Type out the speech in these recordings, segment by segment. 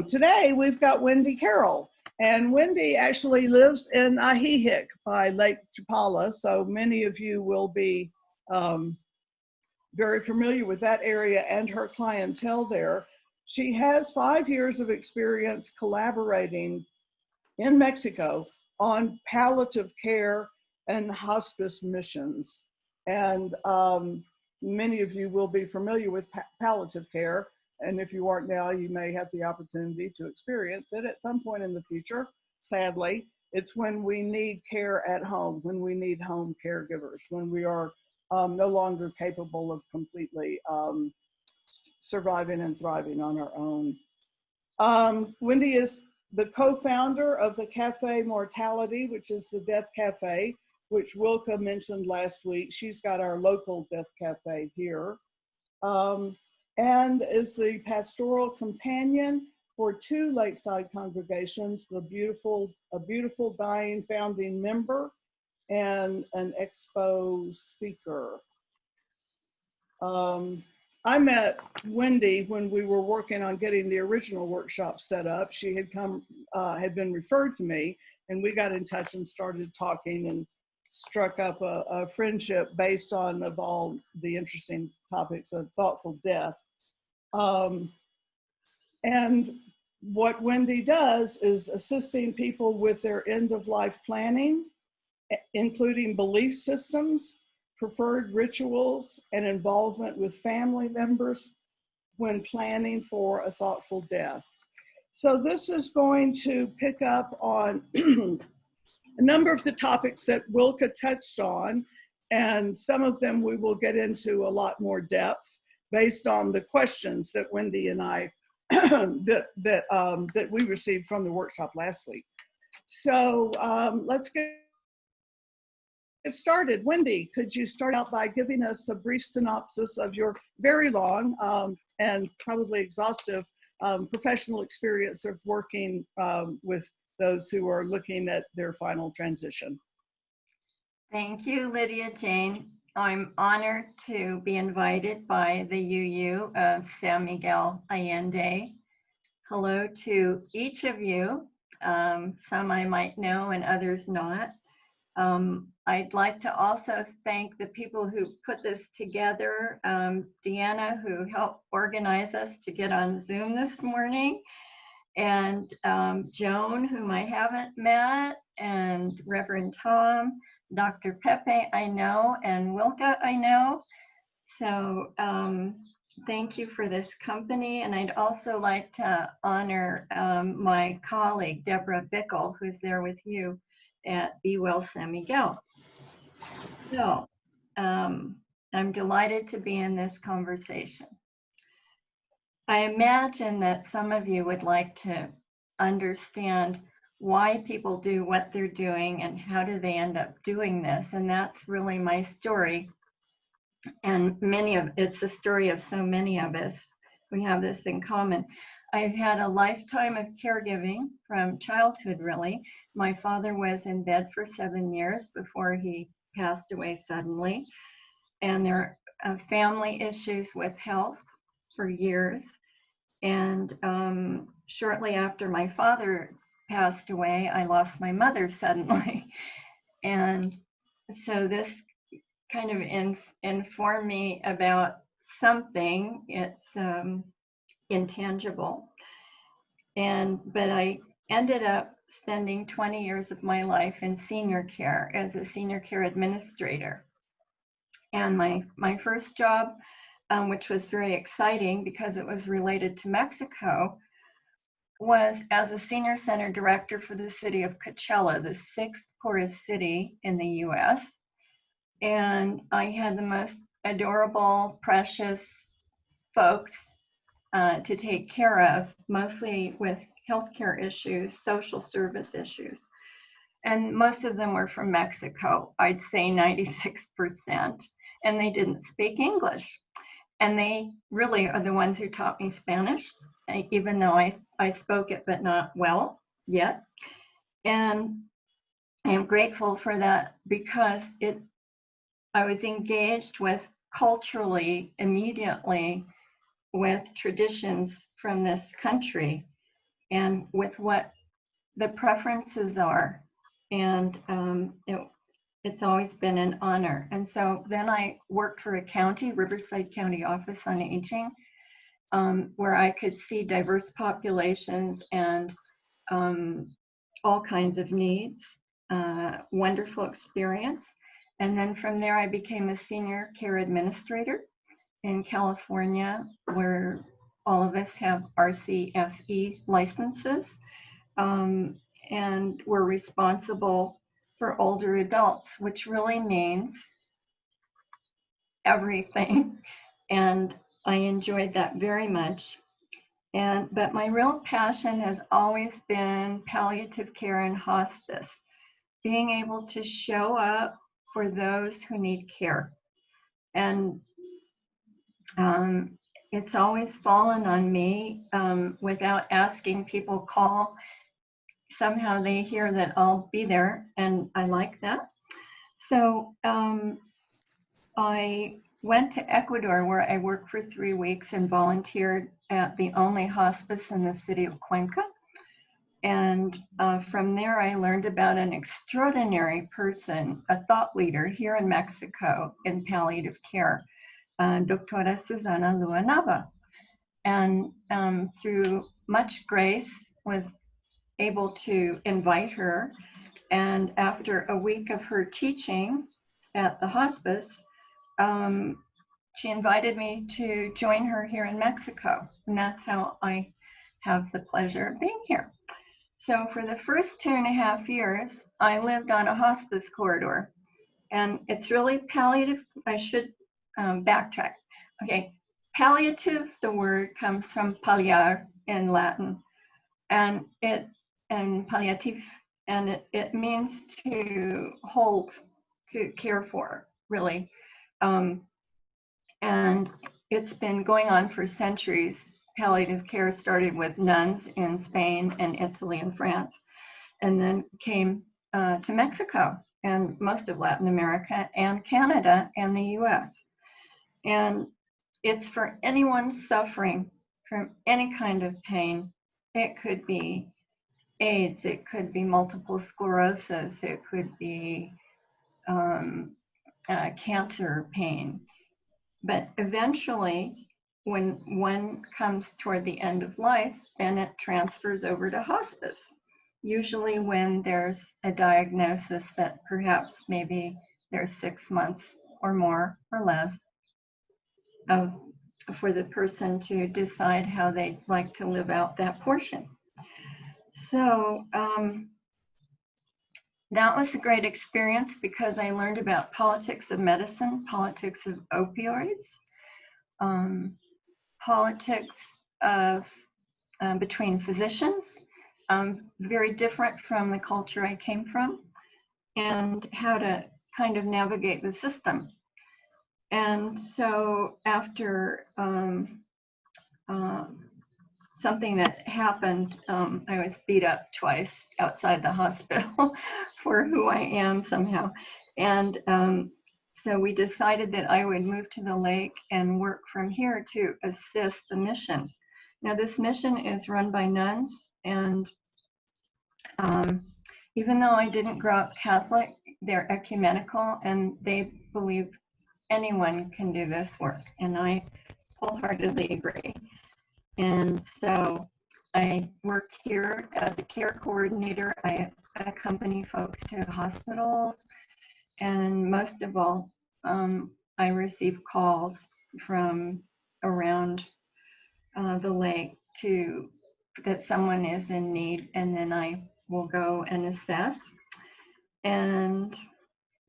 Today we've got Wendy Carroll, and Wendy actually lives in Ahihic by Lake Chapala, so many of you will be very familiar with that area and her clientele there. She has 5 years of experience collaborating in Mexico on palliative care and hospice missions. And many of you will be familiar with palliative care. And if you aren't now, you may have the opportunity to experience it at some point in the future. Sadly, it's when we need care at home, when we need home caregivers, when we are no longer capable of completely surviving and thriving on our own. Wendy is the co-founder of the Cafe Mortality, which is the Death Cafe, which Wilka mentioned last week. She's got our local Death Cafe here. And is the pastoral companion for 2 Lakeside congregations, a beautiful dying founding member and an expo speaker. I met Wendy when we were working on getting the original workshop set up. She had been referred to me, and we got in touch and started talking and struck up a friendship based on of all the interesting topics of thoughtful death. And what Wendy does is assisting people with their end-of-life planning, including belief systems, preferred rituals, and involvement with family members when planning for a thoughtful death. So this is going to pick up on a number of the topics that Wilka touched on, and some of them we will get into a lot more depth based on the questions that Wendy and I that we received from the workshop last week. So let's get started. Wendy, could you start out by giving us a brief synopsis of your very long and probably exhaustive professional experience of working with those who are looking at their final transition? Thank you, Lydia Jane. I'm honored to be invited by the UU of San Miguel Allende. Hello to each of you. Some I might know and others not. I'd like to also thank the people who put this together. Deanna, who helped organize us to get on Zoom this morning, and Joan, whom I haven't met, and Reverend Tom, Dr. Pepe I know, and Wilka I know. So thank you for this company. And I'd also like to honor my colleague, Deborah Bickle, who's there with you at Be Well San Miguel. So I'm delighted to be in this conversation. I imagine that some of you would like to understand why people do what they're doing and how do they end up doing this. And that's really my story. And it's the story of so many of us. We have this in common. I've had a lifetime of caregiving from childhood, really. My father was in bed for 7 years before he passed away suddenly. And there are family issues with health for years. And shortly after my father passed away, I lost my mother suddenly. And so this kind of informed me about something. It's intangible. But I ended up spending 20 years of my life in senior care as a senior care administrator. And my first job, which was very exciting because it was related to Mexico, was as a senior center director for the city of Coachella, the 6th poorest city in the US. And I had the most adorable, precious folks to take care of, mostly with healthcare issues, social service issues. And most of them were from Mexico, I'd say 96%, and they didn't speak English. And they really are the ones who taught me Spanish, even though I spoke it, but not well yet. And I am grateful for that because I was engaged with culturally, immediately, with traditions from this country and with what the preferences are. And it's always been an honor. And so then I worked for a county, Riverside County Office on Aging, where I could see diverse populations and all kinds of needs. Wonderful experience. And then from there, I became a senior care administrator in California, where all of us have RCFE licenses, and we're responsible for older adults, which really means everything. And I enjoyed that very much. But my real passion has always been palliative care and hospice, being able to show up for those who need care. And it's always fallen on me without asking. People call, somehow they hear that I'll be there, and I like that. So I went to Ecuador, where I worked for 3 weeks and volunteered at the only hospice in the city of Cuenca. And from there, I learned about an extraordinary person, a thought leader here in Mexico in palliative care, Doctora Susana Lua Nava. And through much grace, was able to invite her. And after a week of her teaching at the hospice, she invited me to join her here in Mexico. And that's how I have the pleasure of being here. So for the first 2.5 years, I lived on a hospice corridor. And it's really palliative. I should backtrack. Okay, palliative, the word comes from palliar in Latin, and palliative, and it means to hold, to care for, really. And it's been going on for centuries. Palliative care started with nuns in Spain and Italy and France, and then came to Mexico and most of Latin America and Canada and the US. And it's for anyone suffering from any kind of pain. It could be AIDS, it could be multiple sclerosis, it could be cancer pain. But eventually, when one comes toward the end of life, then it transfers over to hospice. Usually when there's a diagnosis that perhaps maybe there's 6 months or more or less for the person to decide how they'd like to live out that portion. So that was a great experience because I learned about politics of medicine, politics of opioids, politics of between physicians, very different from the culture I came from, and how to kind of navigate the system. And so after something that happened, I was beat up twice outside the hospital for who I am somehow. And so we decided that I would move to the lake and work from here to assist the mission. Now this mission is run by nuns, and even though I didn't grow up Catholic, they're ecumenical and they believe anyone can do this work, and I wholeheartedly agree. And so I work here as a care coordinator. I accompany folks to hospitals, and most of all, I receive calls from around the lake that someone is in need, and then I will go and assess. And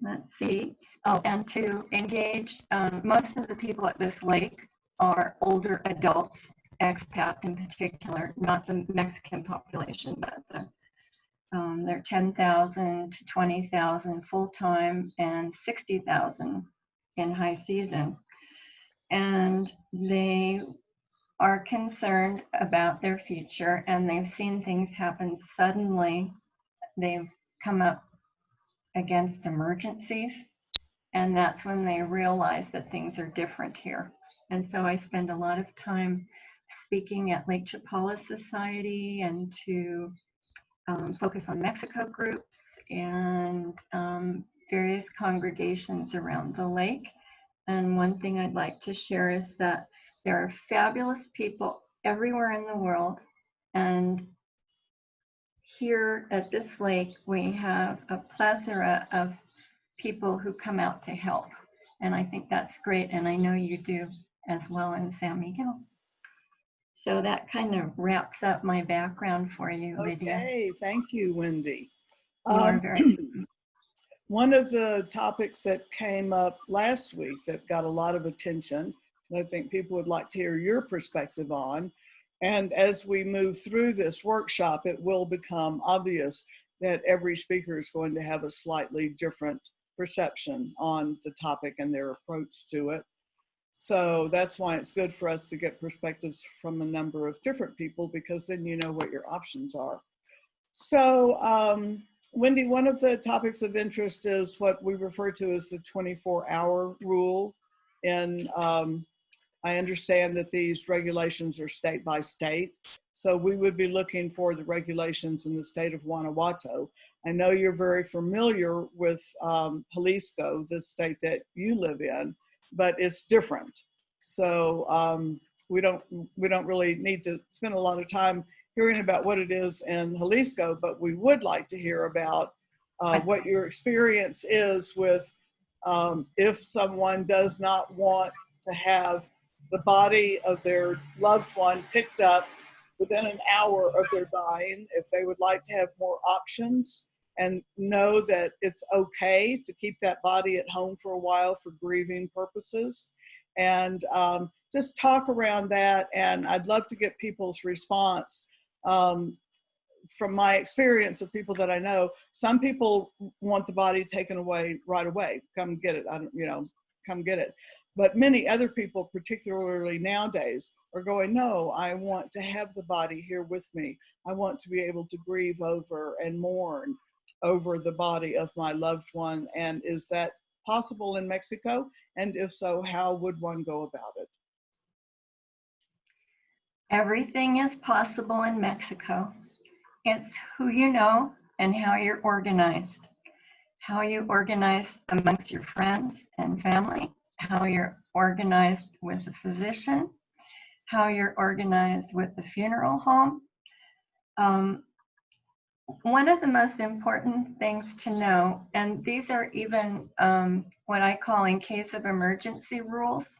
let's see, and to engage, most of the people at this lake are older adults, expats in particular, not the Mexican population, but they're 10,000 to 20,000 full-time and 60,000 in high season. And they are concerned about their future, and they've seen things happen suddenly. They've come up against emergencies, and that's when they realize that things are different here. And so I spend a lot of time speaking at Lake Chapala Society and to focus on Mexico groups and various congregations around the lake. And one thing I'd like to share is that there are fabulous people everywhere in the world. And here at this lake, we have a plethora of people who come out to help. And I think that's great. And I know you do as well in San Miguel. So that kind of wraps up my background for you, Lydia. Okay, thank you, Wendy. You are very One of the topics that came up last week that got a lot of attention, and I think people would like to hear your perspective on, and as we move through this workshop, it will become obvious that every speaker is going to have a slightly different perception on the topic and their approach to it. So that's why it's good for us to get perspectives from a number of different people, because then you know what your options are. So, Wendy, one of the topics of interest is what we refer to as the 24-hour rule. And I understand that these regulations are state by state. So we would be looking for the regulations in the state of Guanajuato. I know you're very familiar with Jalisco, the state that you live in, but it's different. So we don't really need to spend a lot of time hearing about what it is in Jalisco, but we would like to hear about what your experience is with if someone does not want to have the body of their loved one picked up within an hour of their dying, if they would like to have more options and know that it's okay to keep that body at home for a while for grieving purposes. And just talk around that. And I'd love to get people's response. From my experience of people that I know, some people want the body taken away right away. Come get it. Come get it. But many other people, particularly nowadays, are going, no, I want to have the body here with me. I want to be able to grieve over and mourn over the body of my loved one. And is that possible in Mexico? And if so, how would one go about it? Everything is possible in Mexico. It's who you know and how you're organized. How you organize amongst your friends and family, how you're organized with a physician, how you're organized with the funeral home. One of the most important things to know, and these are even what I call in case of emergency rules.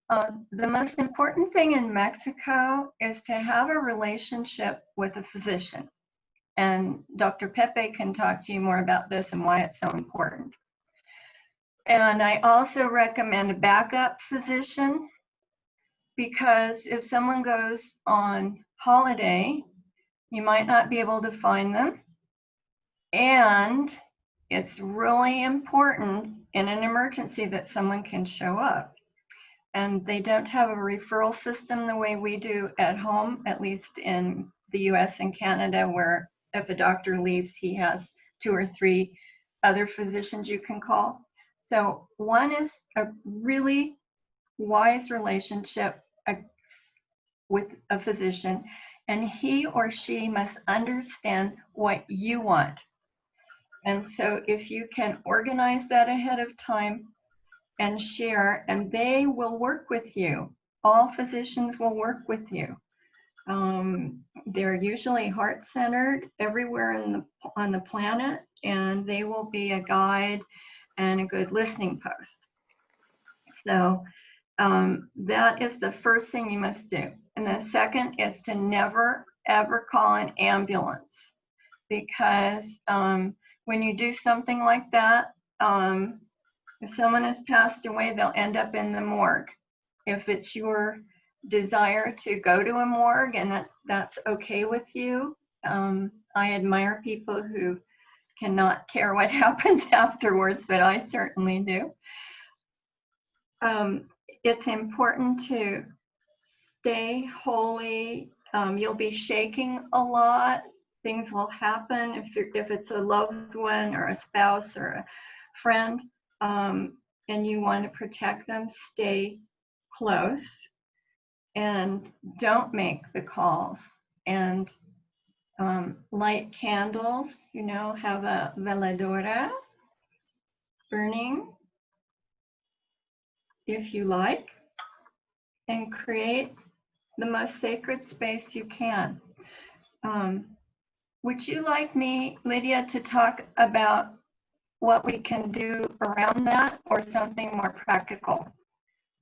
The most important thing in Mexico is to have a relationship with a physician. And Dr. Pepe can talk to you more about this and why it's so important. And I also recommend a backup physician, because if someone goes on holiday, you might not be able to find them. And it's really important in an emergency that someone can show up. And they don't have a referral system the way we do at home, at least in the US and Canada, where if a doctor leaves, he has 2 or 3 other physicians you can call. So one is a really wise relationship with a physician, and he or she must understand what you want. And so if you can organize that ahead of time and share, and they will work with you. All physicians will work with you. They're usually heart-centered everywhere on the planet, and they will be a guide and a good listening post. So that is the first thing you must do. And the second is to never, ever call an ambulance, because when you do something like that, if someone has passed away, they'll end up in the morgue. If it's your desire to go to a morgue and that's okay with you, I admire people who cannot care what happens afterwards, but I certainly do. It's important to stay holy. You'll be shaking a lot. Things will happen if it's a loved one or a spouse or a friend, and you want to protect them. Stay close. and don't make the calls, and light candles, you know, have a veladora burning if you like, and create the most sacred space you can. Would you like me, Lydia, to talk about what we can do around that, or something more practical?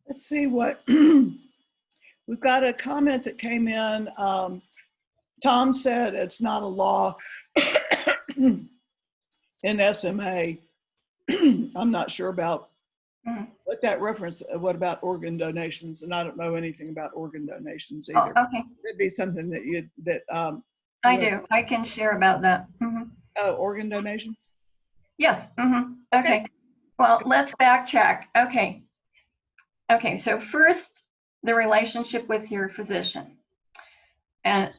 Let's see what, we've got a comment that came in. Tom said it's not a law in SMA. I'm not sure about what that reference, what about organ donations? And I don't know anything about organ donations either. Oh, okay. It'd be something that you, I do. I can share about that. Oh, organ donations? Yes. Okay. Well, let's backtrack. Okay. Okay. So first, the relationship with your physician, and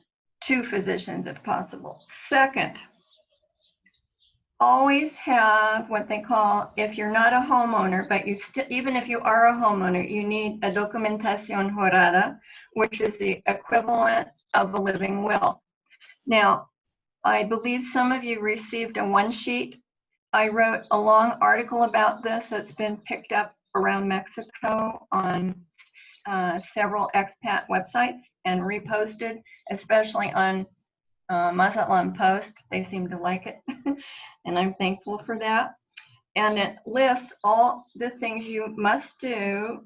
two physicians if possible. Second, always have what they call, if you're not a homeowner, but you still, even if you are a homeowner, you need a documentación jurada, which is the equivalent of a living will. Now, I believe some of you received a one sheet. I wrote a long article about this that's been picked up around Mexico on several expat websites and reposted, especially on Mazatlan Post. They seem to like it, and I'm thankful for that. And it lists all the things you must do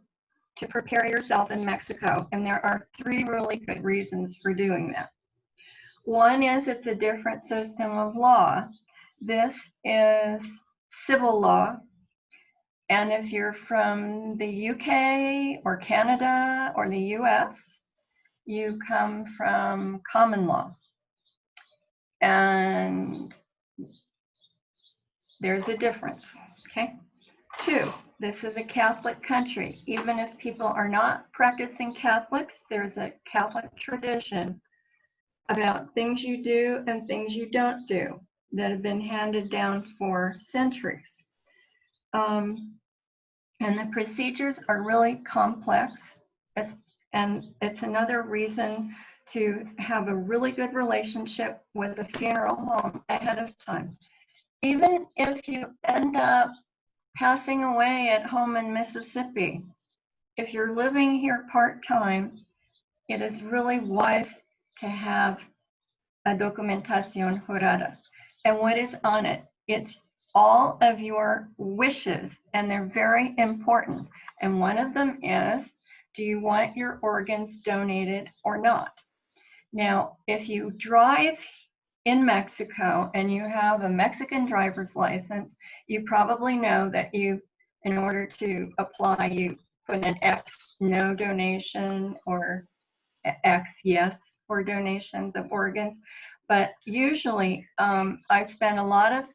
to prepare yourself in Mexico. And there are 3 really good reasons for doing that. One is it's a different system of law. This is civil law. And if you're from the UK or Canada or the US, you come from common law. And there's a difference, okay? 2, this is a Catholic country. Even if people are not practicing Catholics, there's a Catholic tradition about things you do and things you don't do that have been handed down for centuries. And the procedures are really complex, and it's another reason to have a really good relationship with a funeral home ahead of time. Even if you end up passing away at home in Mississippi, if you're living here part-time, it is really wise to have a documentación jurada. And what is on it? It's all of your wishes, and they're very important. And one of them is, do you want your organs donated or not? Now, if you drive in Mexico and you have a Mexican driver's license, you probably know that you, in order to apply, you put an X no donation or X yes for donations of organs. But usually I spend a lot of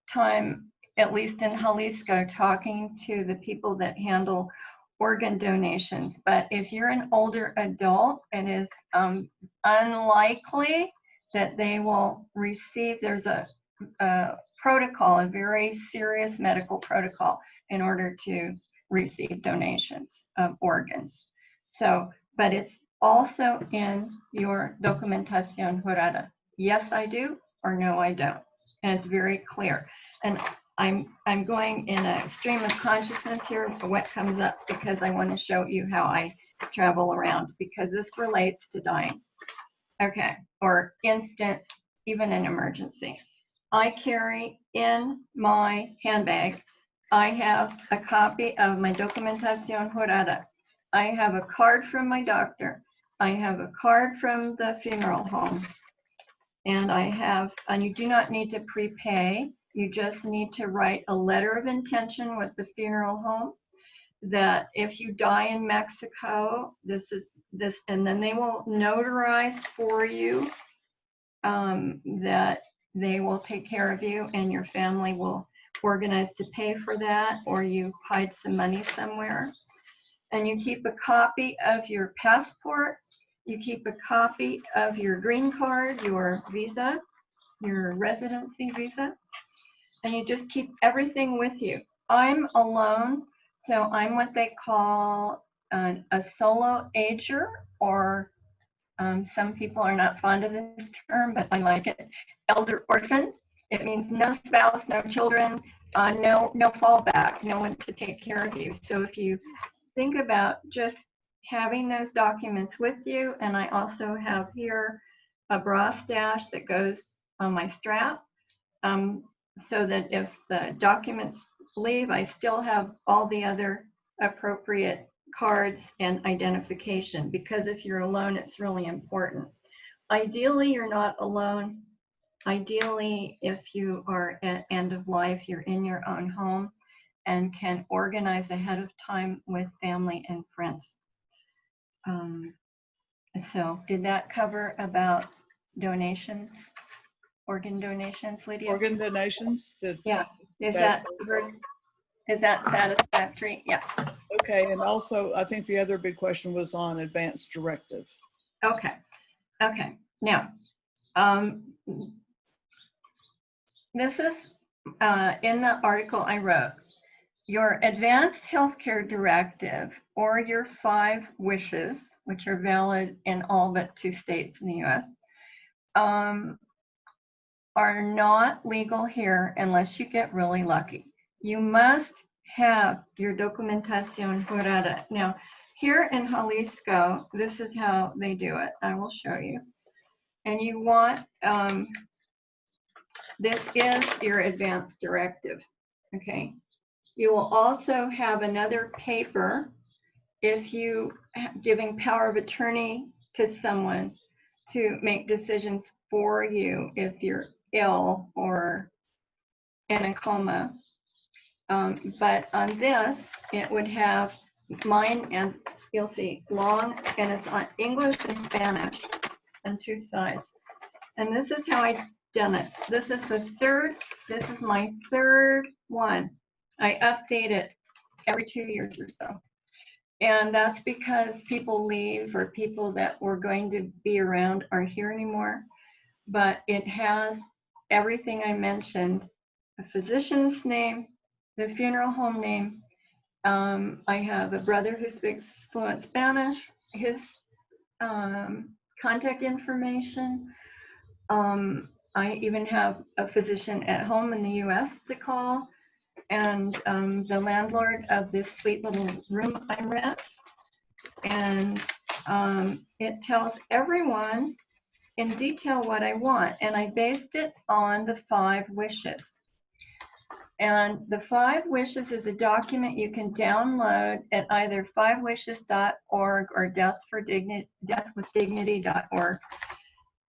time, at least in Jalisco, talking to the people that handle organ donations. But if you're an older adult, it is unlikely that they will receive, there's a protocol, a very serious medical protocol in order to receive donations of organs. So, but it's also in your documentación jurada. Yes, I do, or no, I don't. And it's very clear. And I'm going in a stream of consciousness here for what comes up, because I want to show you how I travel around, because this relates to dying. Okay, or instant, even an emergency. I carry in my handbag, I have a copy of my documentación jurada. I have a card from my doctor. I have a card from the funeral home. And you do not need to prepay. You just need to write a letter of intention with the funeral home that if you die in Mexico, and then they will notarize for you that they will take care of you, and your family will organize to pay for that, or you hide some money somewhere. And you keep a copy of your passport. You keep a copy of your green card, your visa, your residency visa, and you just keep everything with you. I'm alone, so I'm what they call a solo ager, or some people are not fond of this term, but I like it, elder orphan. It means no spouse, no children, no fallback, no one to take care of you. So if you think about just having those documents with you, and I also have here a bra stash that goes on my strap, so that if the documents leave, I still have all the other appropriate cards and identification, because if you're alone, it's really important. Ideally, you're not alone. Ideally, if you are at end of life, you're in your own home and can organize ahead of time with family and friends. So did that cover about donations, organ donations, Lydia? Organ donations? Yeah. Is that satisfactory? Yeah. Okay, and also I think the other big question was on advanced directive. Okay. Okay. Now, this is in the article I wrote. Your advanced healthcare directive or your 5 wishes, which are valid in all but 2 states in the US, are not legal here unless you get really lucky. You must have your documentación jurada. Now, here in Jalisco, this is how they do it. I will show you. And you want, this is your advanced directive, okay? You will also have another paper if you giving power of attorney to someone to make decisions for you if you're ill or in a coma. But on this, it would have mine, as you'll see, long, and it's on English and Spanish on 2 sides. And this is how I've done it. This is my 3rd one. I update it every 2 years or so. And that's because people leave, or people that were going to be around aren't here anymore. But it has everything I mentioned, a physician's name, the funeral home name. I have a brother who speaks fluent Spanish, his contact information. I even have a physician at home in the US to call, and the landlord of this sweet little room I rent. And it tells everyone in detail what I want, and I based it on the 5 wishes. And the 5 wishes is a document you can download at either 5wishes.org or deathwithdignity.org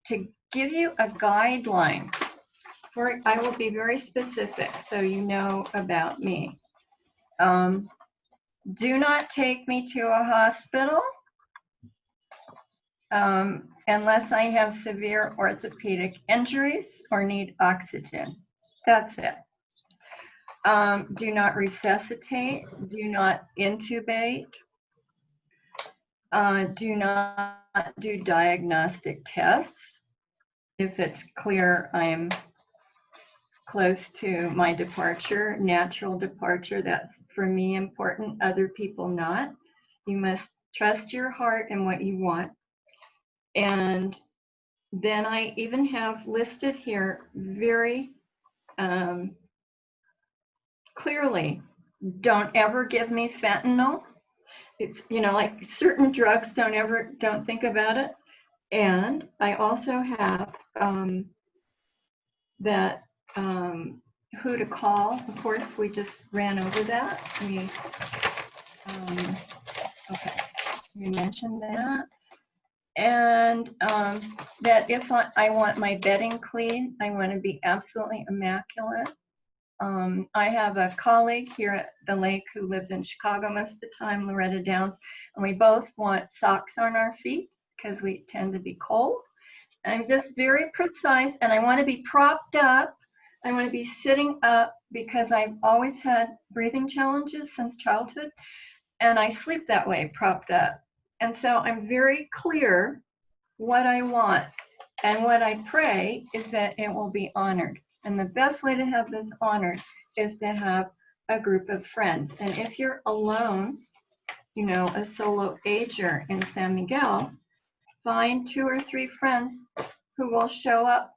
to give you a guideline. I will be very specific so you know about me. Do not take me to a hospital unless I have severe orthopedic injuries or need oxygen. That's it. Do not resuscitate. Do not intubate. Do not do diagnostic tests. If it's clear I'm close to my departure, natural departure, that's for me important, other people not. You must trust your heart and what you want. And then I even have listed here very clearly, don't ever give me fentanyl. It's, like certain drugs, don't think about it. And I also have that who to call. Of course, we just ran over that. Okay, we mentioned that. And that if I want my bedding clean, I want to be absolutely immaculate. I have a colleague here at the lake who lives in Chicago most of the time, Loretta Downs, and we both want socks on our feet because we tend to be cold. I'm just very precise, and I want to be propped up. I want to be sitting up because I've always had breathing challenges since childhood, and I sleep that way, propped up. And so I'm very clear what I want, and what I pray is that it will be honored. And the best way to have this honored is to have a group of friends. And if you're alone, a solo ager in San Miguel, find 2 or 3 friends who will show up,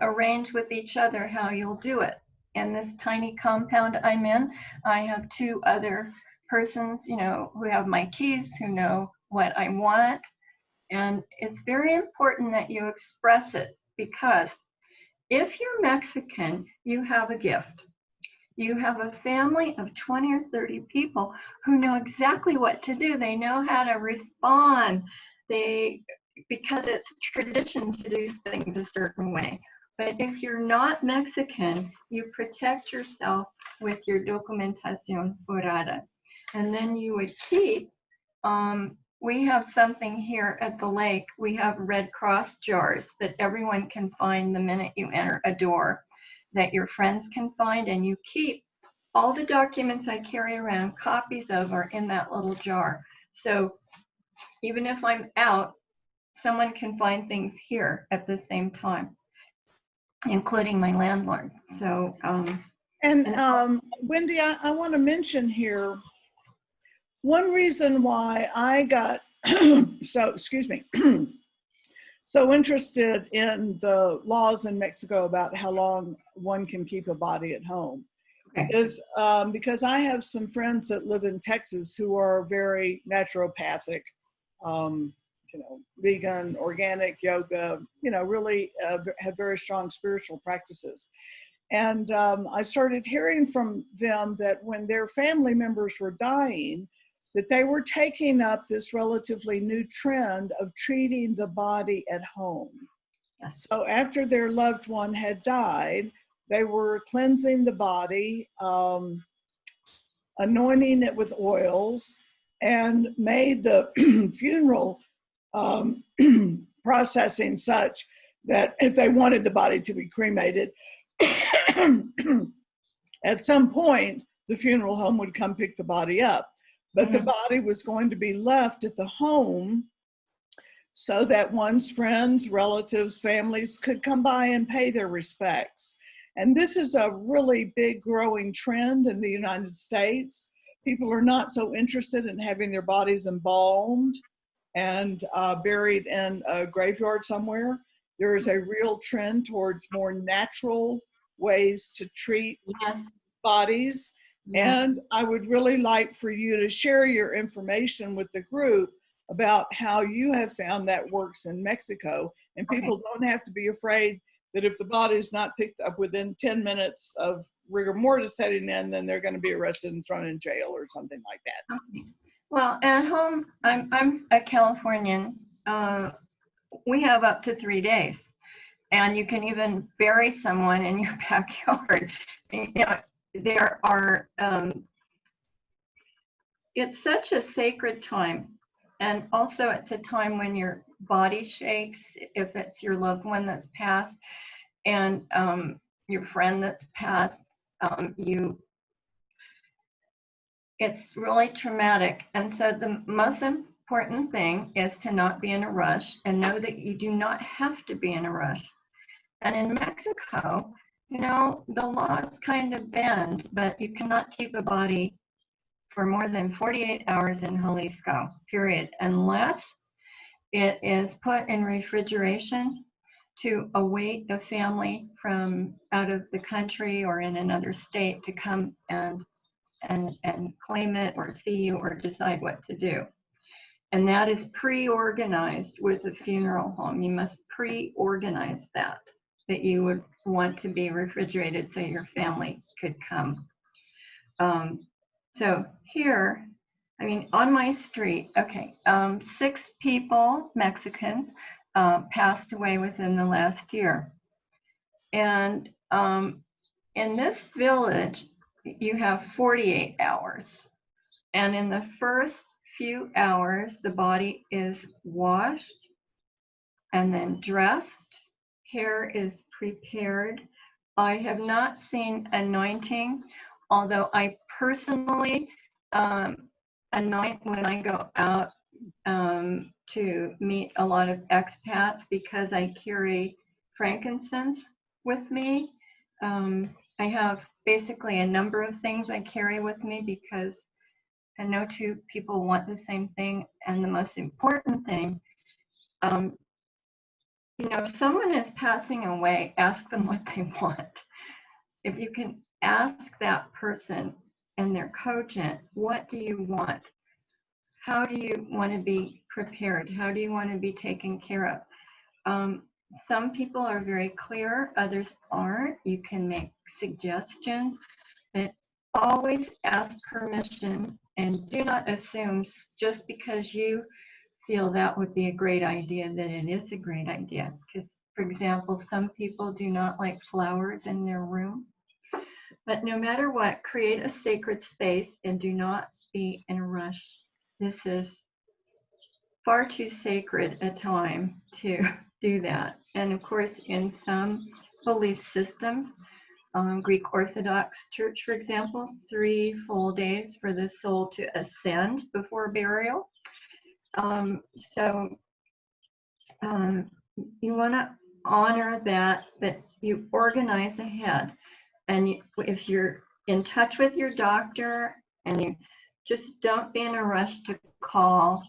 arrange with each other how you'll do it. In this tiny compound I'm in, I have 2 other persons, who have my keys, who know what I want. And it's very important that you express it, because if you're Mexican, you have a gift. You have a family of 20 or 30 people who know exactly what to do. They know how to respond. Because it's tradition to do things a certain way. But if you're not Mexican, you protect yourself with your documentación jurada. And then you would keep, we have something here at the lake. We have Red Cross jars that everyone can find the minute you enter a door, that your friends can find, and you keep all the documents I carry around. Copies of are in that little jar. So even if I'm out, someone can find things here at the same time, including my landlord. So, Wendy, I want to mention here, one reason why I got so interested in the laws in Mexico about how long one can keep a body at home is because I have some friends that live in Texas who are very naturopathic, vegan, organic, yoga, really have very strong spiritual practices. And I started hearing from them that when their family members were dying, that they were taking up this relatively new trend of treating the body at home. Yes. So after their loved one had died, they were cleansing the body, anointing it with oils, and made the funeral processing such that if they wanted the body to be cremated, at some point, the funeral home would come pick the body up. But the body was going to be left at the home so that one's friends, relatives, families could come by and pay their respects. And this is a really big growing trend in the United States. People are not so interested in having their bodies embalmed and buried in a graveyard somewhere. There is a real trend towards more natural ways to treat bodies. And I would really like for you to share your information with the group about how you have found that works in Mexico. And people don't have to be afraid that if the body is not picked up within 10 minutes of rigor mortis setting in, then they're going to be arrested and thrown in jail or something like that. Well, at home, I'm a Californian. We have up to 3 days, and you can even bury someone in your backyard. There are, it's such a sacred time. And also it's a time when your body shakes, if it's your loved one that's passed, and your friend that's passed, it's really traumatic. And so the most important thing is to not be in a rush, and know that you do not have to be in a rush. And in Mexico, the laws kind of bend, but you cannot keep a body for more than 48 hours in Jalisco, period, unless it is put in refrigeration to await a family from out of the country or in another state to come and claim it or see you or decide what to do. And that is pre-organized with a funeral home. You must pre-organize that you would want to be refrigerated so your family could come. So here, on my street, 6 people, Mexicans, passed away within the last year. And in this village, you have 48 hours. And in the first few hours, the body is washed and then dressed. Hair is prepared. I have not seen anointing, although I personally anoint when I go out to meet a lot of expats, because I carry frankincense with me. I have basically a number of things I carry with me because I know 2 people want the same thing. And the most important thing If someone is passing away, ask them what they want. If you can ask that person and they're cogent, what do you want? How do you want to be prepared? How do you want to be taken care of? Some people are very clear, others aren't. You can make suggestions, but always ask permission and do not assume just because you feel that would be a great idea that it is a great idea. Because, for example, some people do not like flowers in their room. But no matter what, create a sacred space and do not be in a rush. This is far too sacred a time to do that. And of course, in some belief systems, Greek Orthodox Church, for example, 3 full days for the soul to ascend before burial. You want to honor that, but you organize ahead. And if you're in touch with your doctor, and you just don't be in a rush to call.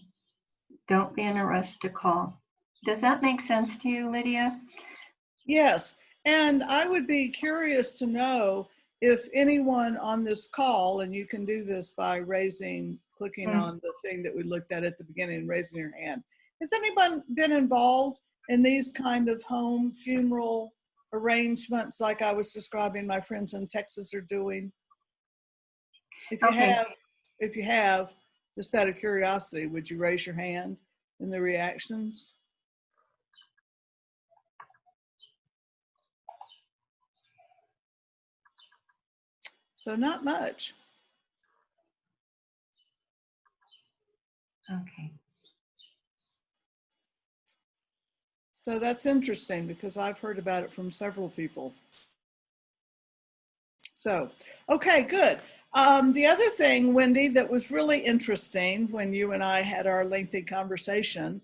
Don't be in a rush to call. Does that make sense to you, Lydia? Yes, and I would be curious to know if anyone on this call, and you can do this by clicking on the thing that we looked at the beginning and raising your hand. Has anyone been involved in these kind of home funeral arrangements like I was describing my friends in Texas are doing? If you have, just out of curiosity, would you raise your hand in the reactions? So not much. Okay. So that's interesting because I've heard about it from several people. So, okay, good. The other thing, Wendy, that was really interesting when you and I had our lengthy conversation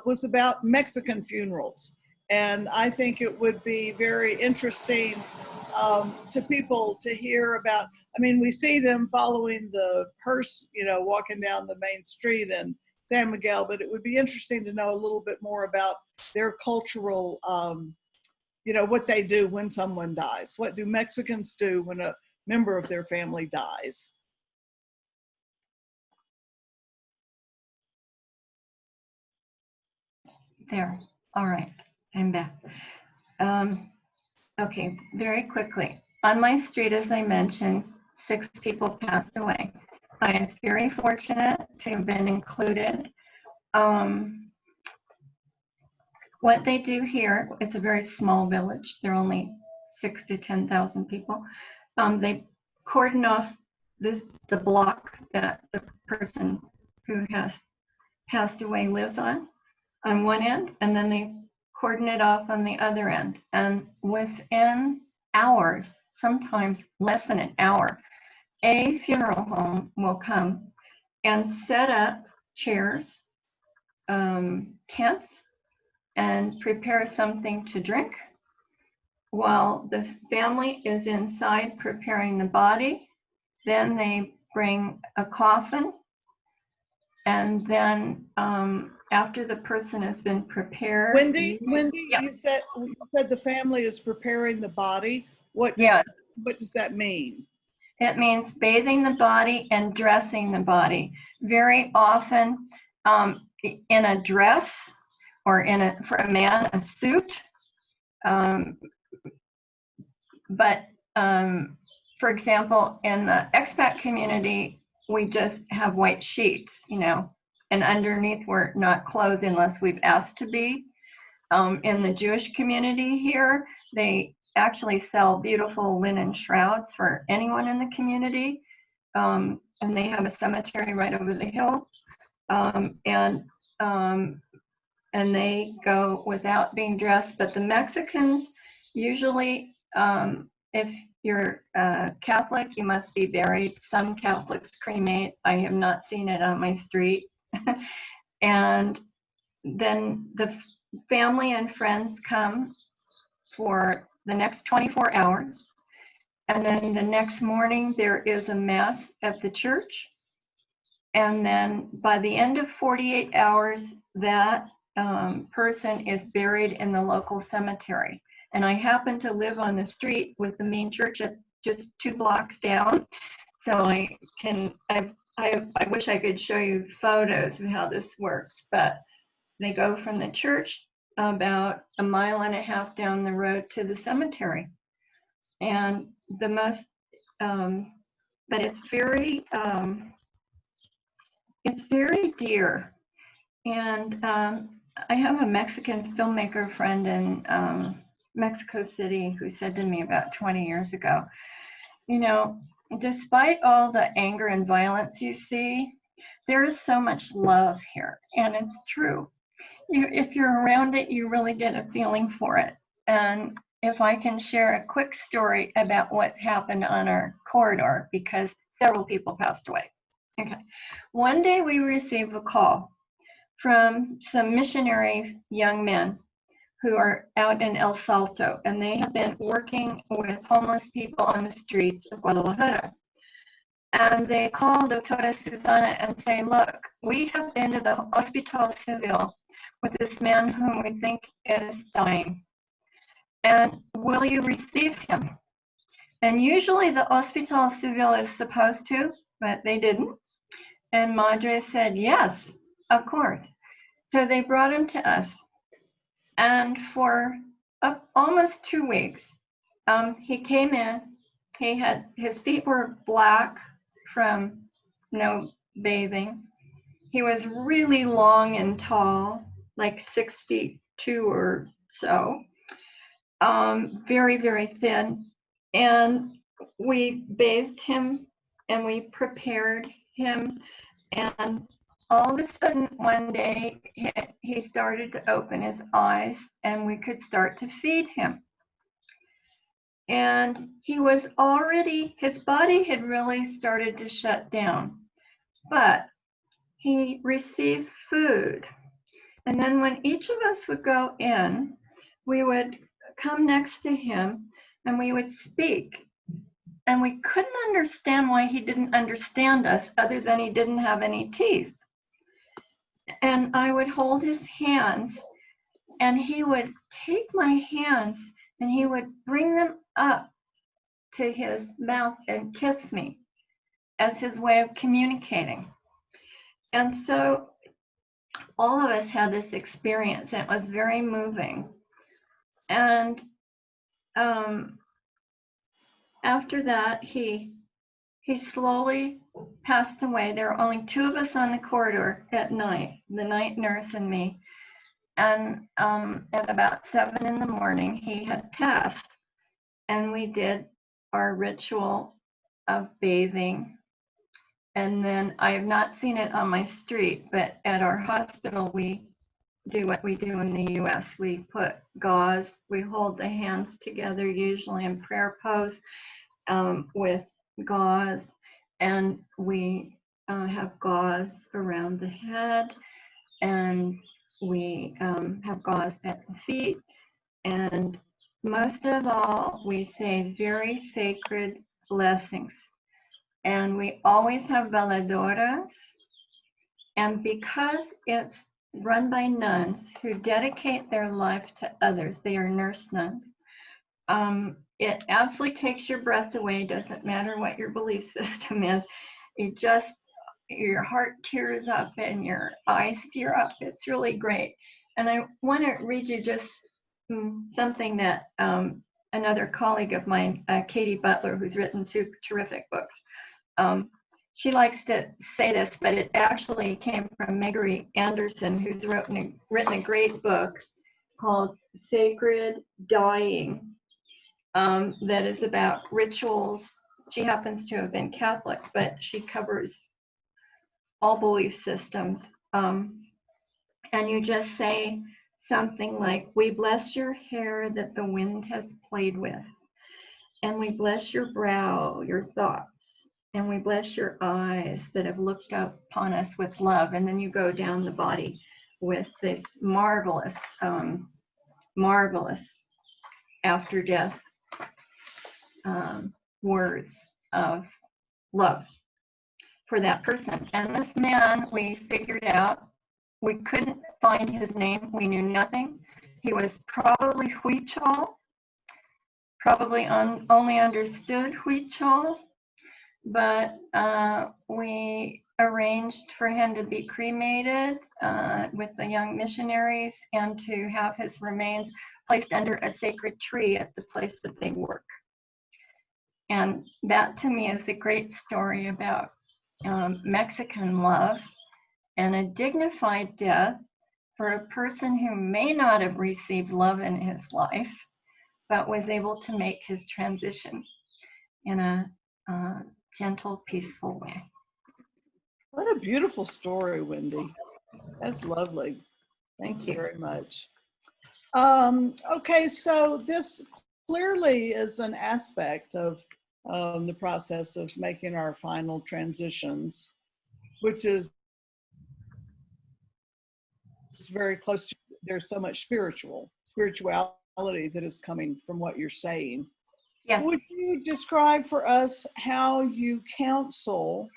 was about Mexican funerals. And I think it would be very interesting to people to hear about. I mean, we see them following the hearse, walking down the main street in San Miguel, but it would be interesting to know a little bit more about their cultural, what they do when someone dies. What do Mexicans do when a member of their family dies? There. All right. I'm back. Okay, very quickly. On my street, as I mentioned, 6 people passed away. I was very fortunate to have been included. What they do here, it's a very small village. There are only 6,000 to 10,000 people. They cordon off the block that the person who has passed away lives on one end, and then they cordon it off on the other end. And within hours, sometimes less than an hour, a funeral home will come and set up chairs, tents, and prepare something to drink while the family is inside preparing the body. Then they bring a coffin, and then after the person has been prepared. Wendy, yeah. you said the family is preparing the body. What does that mean? It means bathing the body and dressing the body. Very often in a dress, or for a man, a suit. But for example, in the expat community, we just have white sheets, and underneath we're not clothed unless we've asked to be. In the Jewish community here, they actually sell beautiful linen shrouds for anyone in the community. And they have a cemetery right over the hill. And they go without being dressed. But the Mexicans usually, if you're Catholic, you must be buried. Some Catholics cremate. I have not seen it on my street. And then the family and friends come for the next 24 hours. And then the next morning, there is a mass at the church. And then by the end of 48 hours, that person is buried in the local cemetery. And I happen to live on the street with the main church at just 2 blocks down. So I wish I could show you photos of how this works, but they go from the church about 1.5 miles down the road to the cemetery. And the most, but it's very dear. And I have a Mexican filmmaker friend in Mexico City who said to me about 20 years ago, you know, despite all the anger and violence you see, there is so much love here. And it's true. If you're around it, you really get a feeling for it. And if I can share a quick story about what happened on our corridor, because several people passed away. Okay. One day we received a call from some missionary young men who are out in El Salto, and they have been working with homeless people on the streets of Guadalajara. And they call Doctora Susana and say, look, we have been to the Hospital Civil with this man whom we think is dying. And will you receive him? And usually the Hospital Civil is supposed to, but they didn't. And Madre said, yes, of course. So they brought him to us. And for almost 2 weeks, he came in. His feet were black from no bathing. He was really long and tall, like 6'2" or so. Very, very thin. And we bathed him and we prepared him. And all of a sudden, one day, he started to open his eyes and we could start to feed him. And his body had really started to shut down, but he received food. And then when each of us would go in, we would come next to him and we would speak. And we couldn't understand why he didn't understand us other than he didn't have any teeth. And I would hold his hands and he would take my hands and he would bring them up to his mouth and kiss me as his way of communicating. And so all of us had this experience. It was very moving. And after that, he slowly passed away. There were only 2 of us on the corridor at night, the night nurse and me. And at about 7 in the morning, he had passed. And we did our ritual of bathing. And then I have not seen it on my street, but at our hospital, we do what we do in the US. We put gauze, we hold the hands together, usually in prayer pose, with gauze, and we have gauze around the head, and we have gauze at the feet, and most of all, we say very sacred blessings. And we always have veladoras, and because it's run by nuns who dedicate their life to others, they are nurse nuns, it absolutely takes your breath away. Doesn't matter what your belief system is. Your heart tears up and your eyes tear up. It's really great. And I want to read you just something that another colleague of mine, Katie Butler, who's written 2 terrific books, she likes to say this, but it actually came from Megary Anderson, who's written a great book called Sacred Dying, that is about rituals. She happens to have been Catholic, but she covers all belief systems. And you just say something like, we bless your hair that the wind has played with, and we bless your brow, your thoughts, and we bless your eyes that have looked upon us with love. And then you go down the body with this marvelous, marvelous after death words of love for that person. And this man, we figured out, we couldn't find his name. We knew nothing. He was probably Huichol, probably only understood Huichol, but we arranged for him to be cremated with the young missionaries and to have his remains placed under a sacred tree at the place that they work. And that to me is a great story about Mexican love and a dignified death for a person who may not have received love in his life, but was able to make his transition in a gentle, peaceful way. What a beautiful story, Wendy. That's lovely. Thank you you. very much. Okay, so this clearly is an aspect of the process of making our final transitions, which is very close to, there's so much spirituality that is coming from what you're saying. Yes. Would you describe for us how you counsel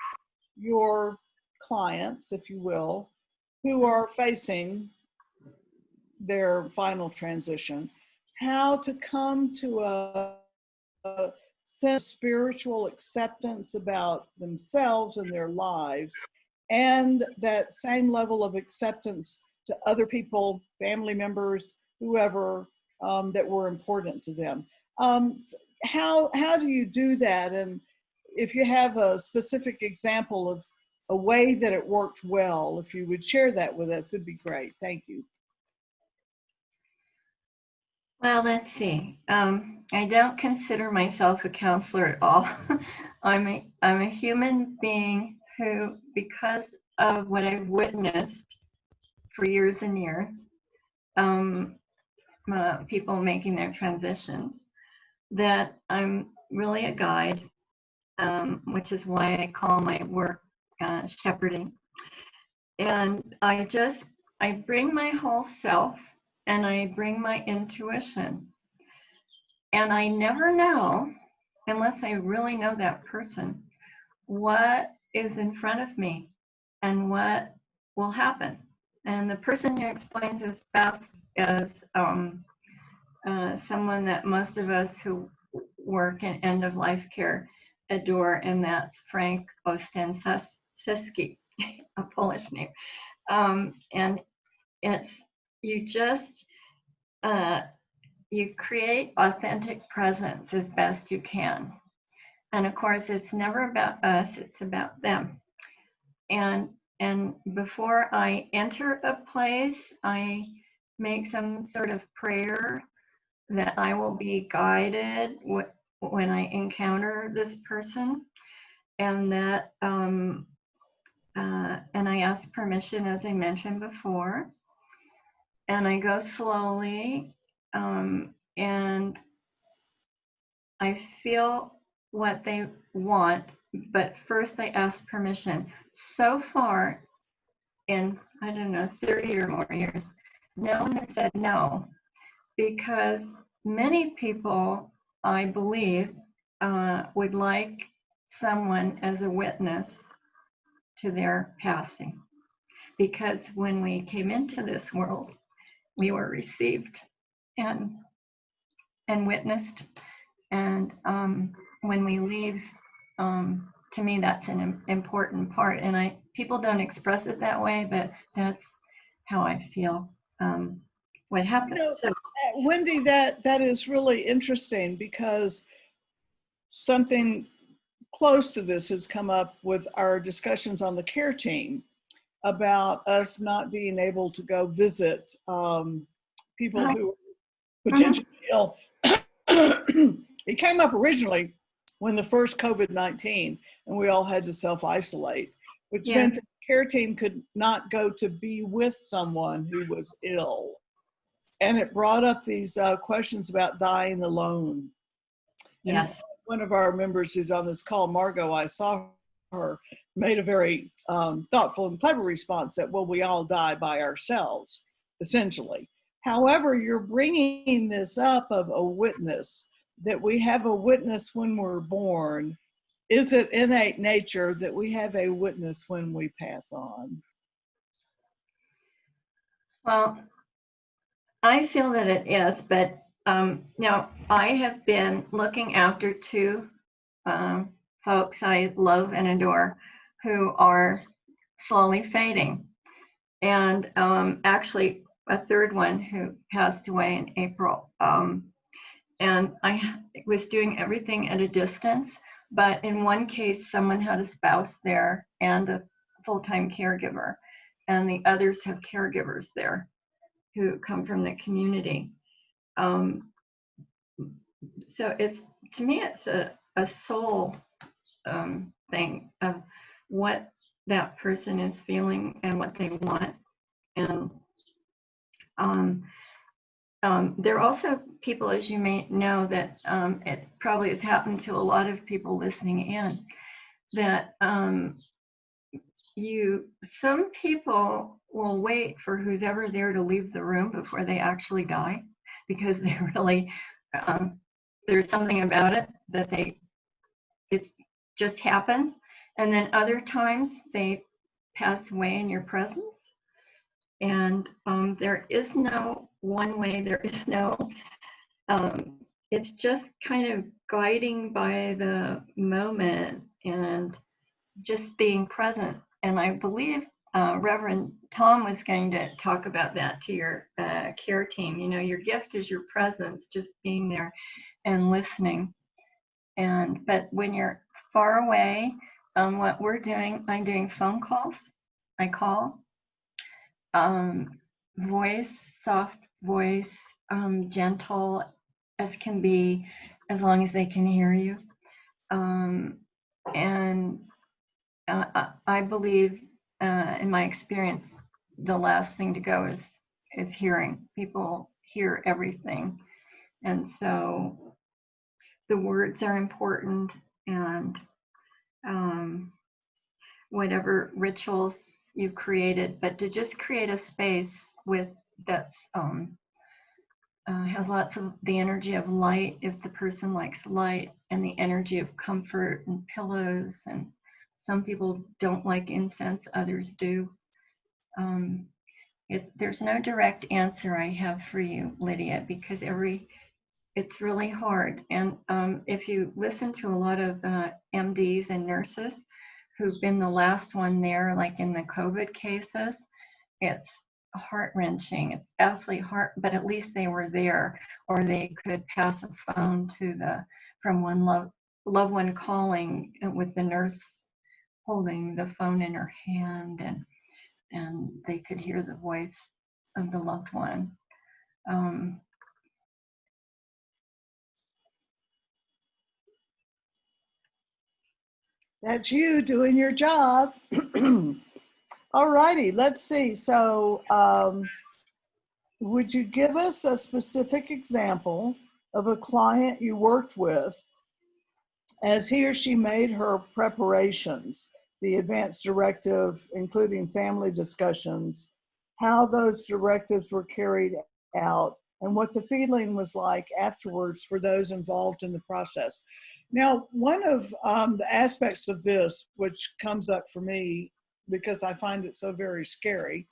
your clients, if you will, who are facing their final transition, how to come to a sense of spiritual acceptance about themselves and their lives, and that same level of acceptance to other people, family members, whoever, that were important to them? How do you do that? And if you have a specific example of a way that it worked well, if you would share that with us, it'd be great. Thank you. Well, let's see. I don't consider myself a counselor at all. I'm a human being who, because of what I've witnessed for years and years, people making their transitions, that I'm really a guide, which is why I call my work shepherding. And I bring my whole self, and I bring my intuition. And I never know, unless I really know that person, what is in front of me and what will happen. And the person who explains this best is someone that most of us who work in end-of-life care adore, and that's Frank Ostensiski, a Polish name. And it's, you create authentic presence as best you can. And of course, it's never about us, it's about them. And before I enter a place, I make some sort of prayer that I will be guided when I encounter this person, and that and I ask permission, as I mentioned before, and I go slowly, and I feel what they want, but first I ask permission. So far, in, I don't know, 30 or more years, no one has said no, because many people, I believe, would like someone as a witness to their passing. Because when we came into this world, we were received and witnessed. And when we leave, to me, that's an important part. And people don't express it that way, but that's how I feel. What happened? Wendy, that is really interesting, because something close to this has come up with our discussions on the care team about us not being able to go visit people who are potentially ill. It came up originally when the first COVID-19 and we all had to self-isolate, which meant that the care team could not go to be with someone who was ill. And it brought up these questions about dying alone. Yes. And one of our members who's on this call, Margot, I saw her, made a very thoughtful and clever response that, well, we all die by ourselves, essentially. However, you're bringing this up of a witness, that we have a witness when we're born. Is it innate nature that we have a witness when we pass on? Well, I feel that it is, but now I have been looking after two folks I love and adore who are slowly fading. And actually, a third one who passed away in April. And I was doing everything at a distance, but in one case, someone had a spouse there and a full-time caregiver, and the others have caregivers there who come from the community. So it's, to me, it's a soul thing of what that person is feeling and what they want. And there are also people, as you may know, that it probably has happened to a lot of people listening in, that some people will wait for who's ever there to leave the room before they actually die, because they really, there's something about it that it just happens. And then other times they pass away in your presence. And there is no one way, there is no, it's just kind of guiding by the moment and just being present. And I believe Reverend Tom was going to talk about that to your care team. You know, your gift is your presence, just being there and listening. But when you're far away, what we're doing, I'm doing phone calls. I call, voice, soft voice, gentle as can be, as long as they can hear you. And I believe, in my experience, the last thing to go is hearing. People hear everything, and so the words are important, and whatever rituals you've created, but to just create a space with that's has lots of the energy of light, if the person likes light, and the energy of comfort and pillows. And some people don't like incense, others do. There's no direct answer I have for you, Lydia, because it's really hard. And if you listen to a lot of MDs and nurses who've been the last one there, like in the COVID cases, it's heart-wrenching. It's absolutely but at least they were there, or they could pass a phone from one loved one calling, with the nurse holding the phone in her hand, and they could hear the voice of the loved one. That's you doing your job. All righty, let's see. So would you give us a specific example of a client you worked with as he or she made her preparations, the advanced directive, including family discussions, how those directives were carried out, and what the feeling was like afterwards for those involved in the process? Now, one of the aspects of this, which comes up for me because I find it so very scary,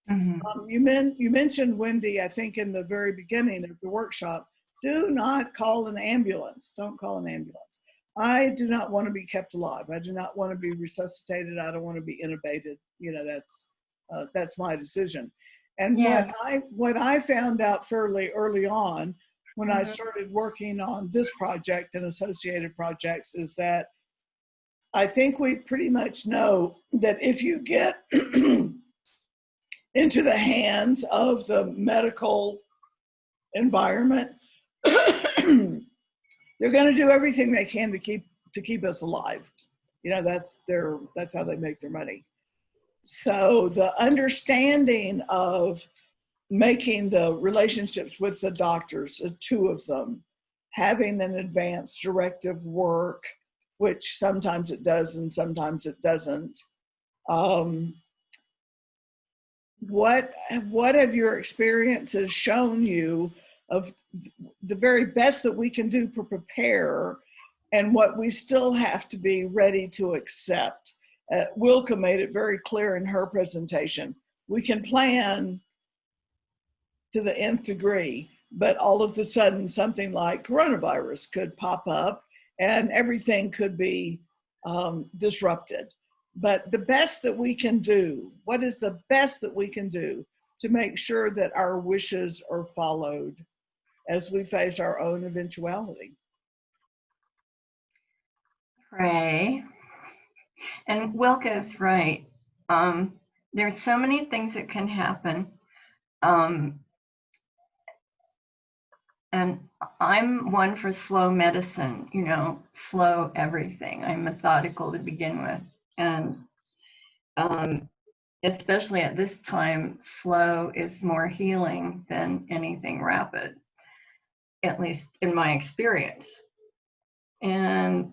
you mentioned, Wendy, I think in the very beginning of the workshop, do not call an ambulance. Don't call an ambulance. I do not want to be kept alive. I do not want to be resuscitated. I don't want to be intubated. You know, that's my decision. And Yeah. what I found out fairly early on when I started working on this project and associated projects is that I think we pretty much know that if you get into the hands of the medical environment, they're going to do everything they can to keep us alive. You know, that's how they make their money. So the understanding of making the relationships with the doctors, the two of them, having an advanced directive work, which sometimes it does and sometimes it doesn't. What have your experiences shown you of the very best that we can do to prepare, and what we still have to be ready to accept? Wilka made it very clear in her presentation. We can plan to the nth degree, but all of a sudden something like coronavirus could pop up and everything could be disrupted. But the best that we can do, what is the best that we can do to make sure that our wishes are followed as we face our own eventuality? Pray. And Wilka's right. There's so many things that can happen. And I'm one for slow medicine, you know, slow everything. I'm methodical to begin with. And especially at this time, slow is more healing than anything rapid, at least in my experience. And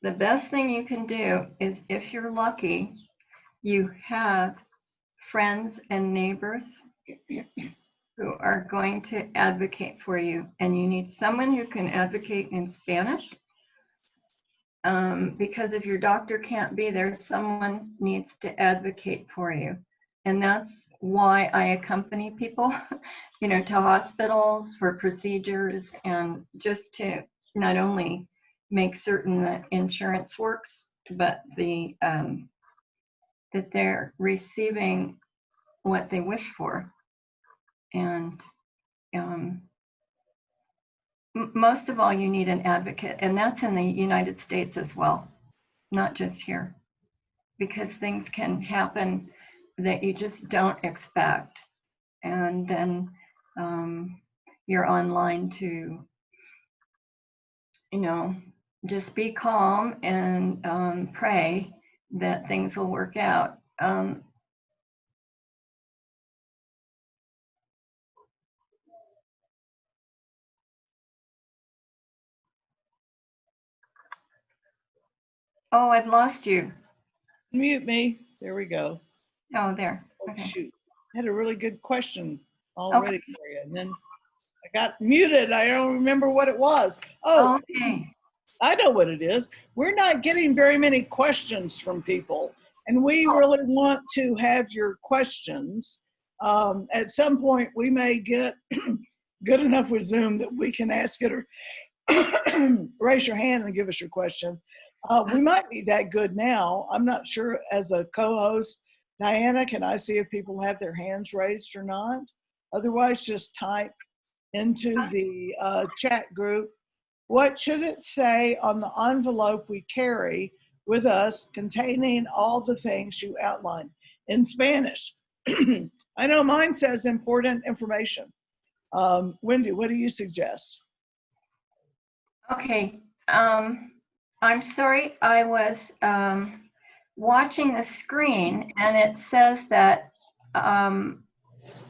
the best thing you can do is, if you're lucky, you have friends and neighbors who are going to advocate for you, and you need someone who can advocate in Spanish, because if your doctor can't be there, someone needs to advocate for you. And that's why I accompany people, you know, to hospitals for procedures, and just to not only make certain that insurance works, but that they're receiving what they wish for. And most of all, you need an advocate, and that's in the United States as well, not just here, because things can happen that you just don't expect, and then you're online to, you know, just be calm and pray that things will work out. Oh, I've lost you. Mute me. There we go. Oh, there. Oh, Okay. shoot. I had a really good question already Okay. for you, and then I got muted. I don't remember what it was. Oh, Okay. I know what it is. We're not getting very many questions from people, and we really want to have your questions. At some point, we may get good enough with Zoom that we can ask it, or raise your hand and give us your question. We might be that good now. I'm not sure. As a co-host, Diana, can I see if people have their hands raised or not? Otherwise, just type into the chat group. What should it say on the envelope we carry with us containing all the things you outlined in Spanish? I know mine says important information. Wendy, what do you suggest? Okay. I'm sorry, I was watching the screen, and it says that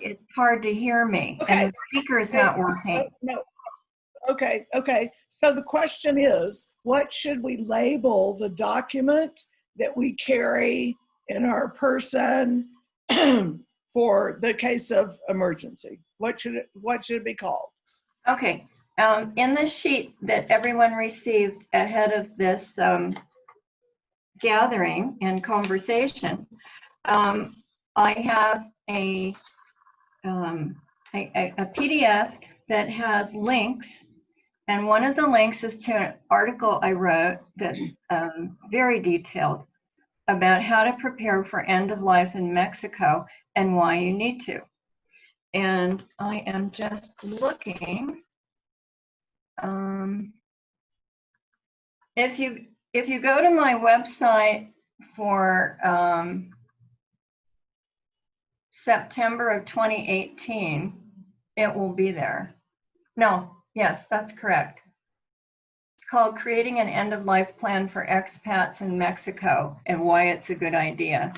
it's hard to hear me, Okay. and the speaker is not working. No. Okay. So the question is, what should we label the document that we carry in our person for the case of emergency? What should it be called? Okay. In the sheet that everyone received ahead of this gathering and conversation, I have a PDF that has links, and one of the links is to an article I wrote that's very detailed about how to prepare for end of life in Mexico and why you need to. And I am just looking. If you go to my website for September of 2018, it will be there. No, yes, that's correct. It's called Creating an End of Life Plan for Expats in Mexico and Why It's a Good Idea.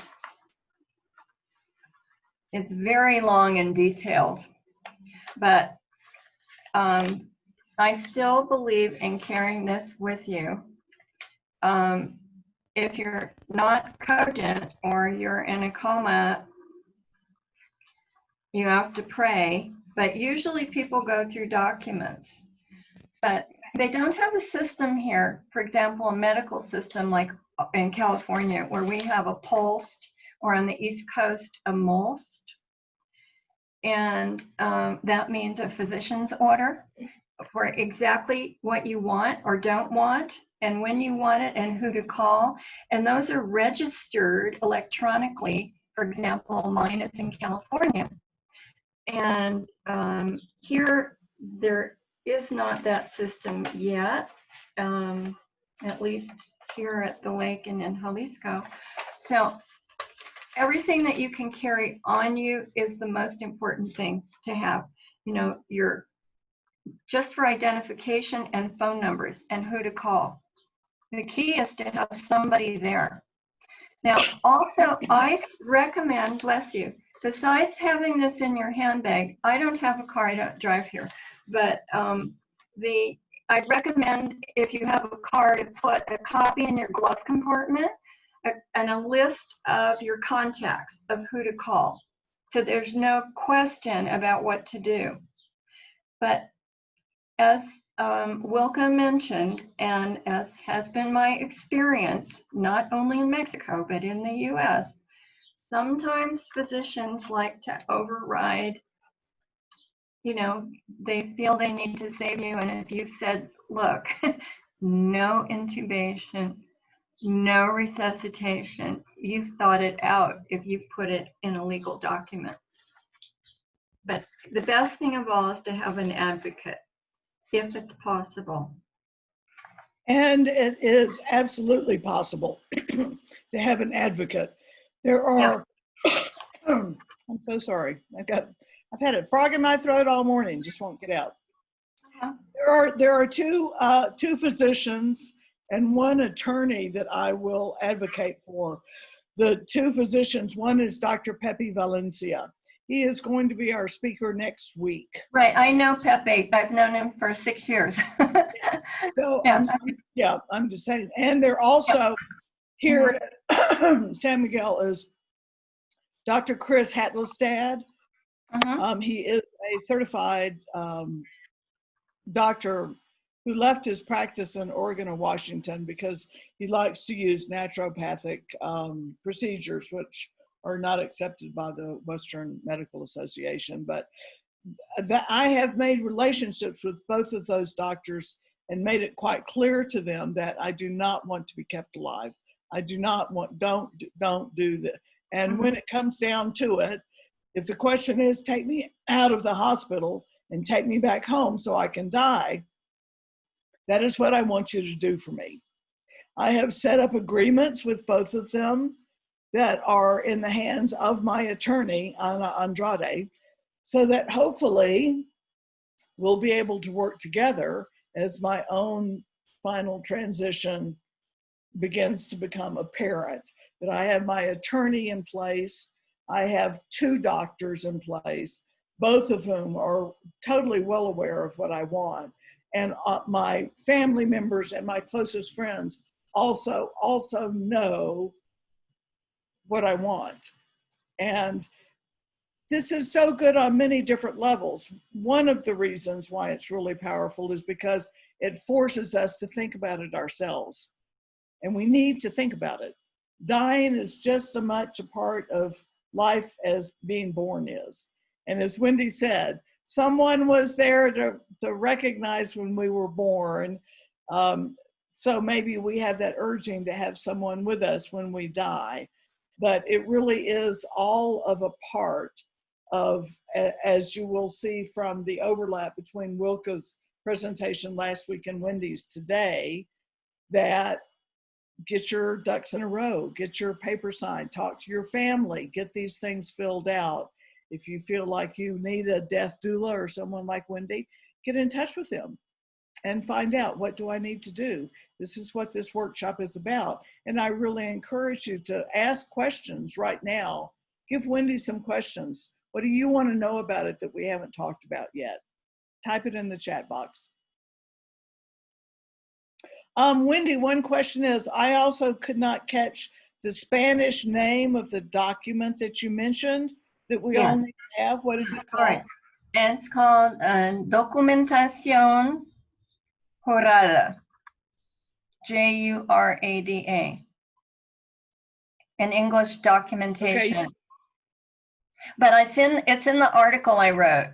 It's very long and detailed, but I still believe in carrying this with you. If you're not cogent or you're in a coma, you have to pray, but usually people go through documents. But they don't have a system here, for example, a medical system like in California, where we have a PULST, or on the East Coast, a MOLST. and that means a physician's order for exactly what you want or don't want, and when you want it, and who to call. And those are registered electronically. For example, mine is in California. And here, there is not that system yet, at least here at the lake and in Jalisco. So everything that you can carry on you is the most important thing to have. You know, your just for identification and phone numbers and who to call. The key is to have somebody there. Now, also, I recommend, bless you, besides having this in your handbag, I don't have a car, I don't drive here, but I recommend, if you have a car, to put a copy in your glove compartment and a list of your contacts of who to call. So there's no question about what to do. But as Wilka mentioned, and as has been my experience, not only in Mexico, but in the US, sometimes physicians like to override, you know, they feel they need to save you. And if you've said, look, no intubation, no resuscitation, you've thought it out if you put it in a legal document. But the best thing of all is to have an advocate, if it's possible. And it is absolutely possible to have an advocate. There are, I'm so sorry. I've had a frog in my throat all morning, just won't get out. There are two physicians and one attorney that I will advocate for. The two physicians, one is Dr. Pepe Valencia. He is going to be our speaker next week. Right, I know Pepe. I've known him for 6 years. So, yeah, I'm just saying. And they're also here at San Miguel is Dr. Chris Hatlestad. He is a certified doctor who left his practice in Oregon and Washington because he likes to use naturopathic procedures, which are not accepted by the Western Medical Association. But I have made relationships with both of those doctors and made it quite clear to them that I do not want to be kept alive. I do not want, don't do that. And when it comes down to it, if the question is, take me out of the hospital and take me back home so I can die, that is what I want you to do for me. I have set up agreements with both of them that are in the hands of my attorney, Ana Andrade, so that hopefully we'll be able to work together as my own final transition begins to become apparent. That I have my attorney in place, I have two doctors in place, both of whom are totally well aware of what I want. And my family members and my closest friends also know what I want. And this is so good on many different levels. One of the reasons why it's really powerful is because it forces us to think about it ourselves. And we need to think about it. Dying is just as much a part of life as being born is. And as Wendy said, someone was there to recognize when we were born. So maybe we have that urging to have someone with us when we die. But it really is all of a part of, as you will see from the overlap between Wilka's presentation last week and Wendy's today, that get your ducks in a row, get your paper signed, talk to your family, get these things filled out. If you feel like you need a death doula or someone like Wendy, get in touch with them and find out, what do I need to do? This is what this workshop is about. And I really encourage you to ask questions right now. Give Wendy some questions. What do you want to know about it that we haven't talked about yet? Type it in the chat box. Wendy, one question is, I also could not catch the Spanish name of the document that you mentioned that we all need to have. What is it called? All right. It's called Documentación Jurada, Jurada. In English, documentation. Okay. But it's in the article I wrote.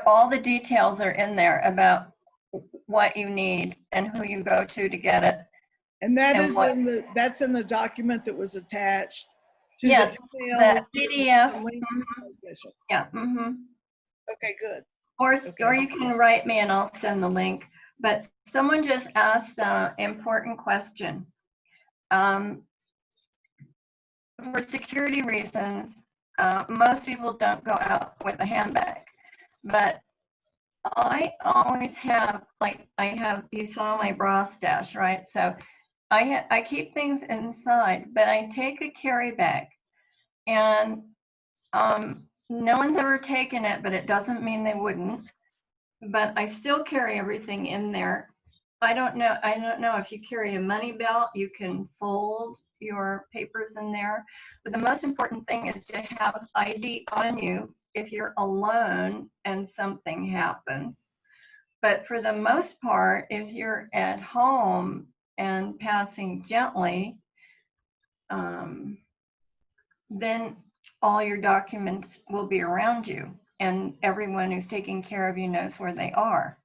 All the details are in there about what you need and who you go to get it. And that And is what, that's in the document that was attached to yes, the email. the PDF. The link to the position. Yeah. Okay, good. Or Okay. you can write me and I'll send the link. But someone just asked an important question. For security reasons, most people don't go out with a handbag. But I always have, like, you saw my bra stash, right? So I keep things inside, but I take a carry bag. And no one's ever taken it, but it doesn't mean they wouldn't. But I still carry everything in there. I don't know if you carry a money belt, you can fold your papers in there. But the most important thing is to have ID on you if you're alone and something happens. But for the most part, if you're at home and passing gently, then all your documents will be around you, and everyone who's taking care of you knows where they are.